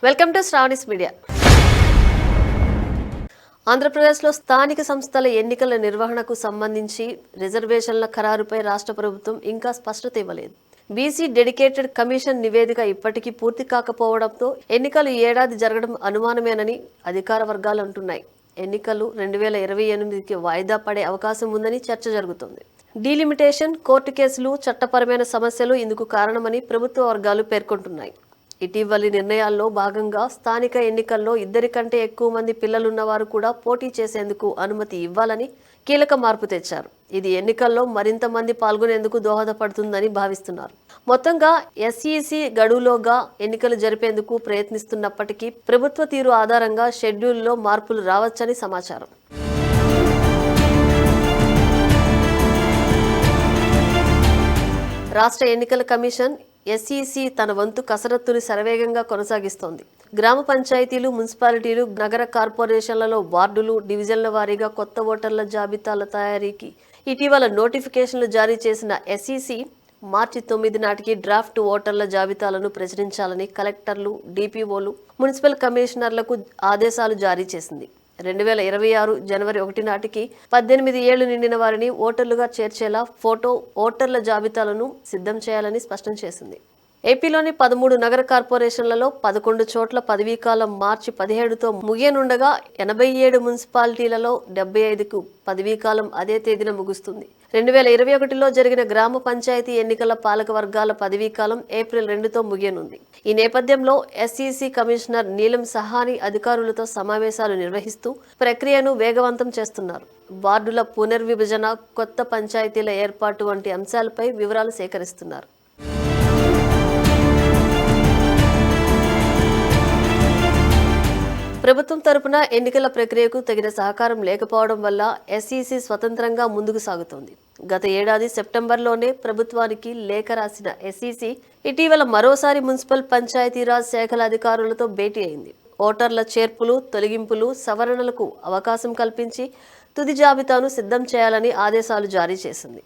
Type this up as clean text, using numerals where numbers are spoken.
Welcome to Sravani's media. ఆంధ్రప్రదేశ్లో స్థానిక సంస్థల ఎన్నికల నిర్వహణకు సంబంధించి రిజర్వేషన్ల ఖరారుపై రాష్ట్ర ప్రభుత్వం ఇంకా స్పష్టత ఇవ్వలేదు. బీసీ డెడికేటెడ్ కమిషన్ నివేదిక ఇప్పటికీ పూర్తి కాకపోవడంతో ఎన్నికలు ఈ ఏడాది జరగడం అనుమానమేనని అధికార వర్గాలు అంటున్నాయి. ఎన్నికలు 2028కి వాయిదా పడే అవకాశం ఉందని చర్చ జరుగుతోంది. డీలిమిటేషన్, కోర్టు కేసులు, చట్టపరమైన సమస్యలు ఇందుకు కారణమని ప్రభుత్వ వర్గాలు పేర్కొంటున్నాయి. ఇటీవలి నిర్ణయాల్లో భాగంగా స్థానిక ఎన్నికల్లో 2 కంటే ఎక్కువ మంది పిల్లలున్నవారు కూడా పోటీ చేసేందుకు అనుమతి ఇవ్వాలని కీలక మార్పు తెచ్చారు. ఇది ఎన్నికల్లో మరింత మంది పాల్గొనేందుకు దోహదపడుతుందని భావిస్తున్నారు. మొత్తంగా ఎస్ఈసి గడువులోగా ఎన్నికలు జరిపేందుకు ప్రయత్నిస్తున్నప్పటికీ ప్రభుత్వ తీరు ఆధారంగా షెడ్యూల్లో మార్పులు రావచ్చని సమాచారం. రాష్ట్ర ఎన్నికల కమిషన్ ఎస్ఈసి తన వంతు కసరత్తుని శరవేగంగా కొనసాగిస్తోంది. గ్రామ పంచాయతీలు, మున్సిపాలిటీలు, నగర కార్పొరేషన్లలో వార్డులు, డివిజన్ల వారీగా కొత్త ఓటర్ల జాబితాల తయారీకి ఇటీవల నోటిఫికేషన్లు జారీ చేసిన ఎస్ఈసి మార్చి 9 నాటికి డ్రాఫ్ట్ ఓటర్ల జాబితాలను ప్రచురించాలని కలెక్టర్లు, డిపిఓలు, మున్సిపల్ కమిషనర్లకు ఆదేశాలు జారీ చేసింది. 2026 జనవరి 1 నాటికి 18 ఏళ్లు నిండిన వారిని ఓటర్లుగా చేర్చేలా ఫోటో ఓటర్ల జాబితాలను సిద్ధం చేయాలని స్పష్టం చేసింది. ఏపీలోని 13 నగర కార్పొరేషన్లలో 11 చోట్ల పదవీకాలం మార్చి 17తో ముగియనుండగా 87 మున్సిపాలిటీలలో 75కు పదవీకాలం అదే తేదీన ముగుస్తుంది. 2021లో జరిగిన గ్రామ పంచాయతీ ఎన్నికల పాలక వర్గాల పదవీకాలం ఏప్రిల్ 2తో ముగియనుంది. ఈ నేపథ్యంలో ఎస్ఈసి కమిషనర్ నీలం సహాని అధికారులతో సమావేశాలు నిర్వహిస్తూ ప్రక్రియను వేగవంతం చేస్తున్నారు. వార్డుల పునర్విభజన, కొత్త పంచాయతీల ఏర్పాటు వంటి అంశాలపై వివరాలు సేకరిస్తున్నారు. ప్రభుత్వం తరపున ఎన్నికల ప్రక్రియకు తగిన సహకారం లేకపోవడం వల్ల ఎస్ఈసి స్వతంత్రంగా ముందుకు సాగుతోంది. గత ఏడాది సెప్టెంబర్లోనే ప్రభుత్వానికి లేఖ రాసిన ఎస్ఈసి ఇటీవల మరోసారి మున్సిపల్ పంచాయతీరాజ్ శాఖల అధికారులతో భేటీ అయింది. ఓటర్ల చేర్పులు, తొలగింపులు, సవరణలకు అవకాశం కల్పించి తుది జాబితాను సిద్ధం చేయాలని ఆదేశాలు జారీ చేసింది.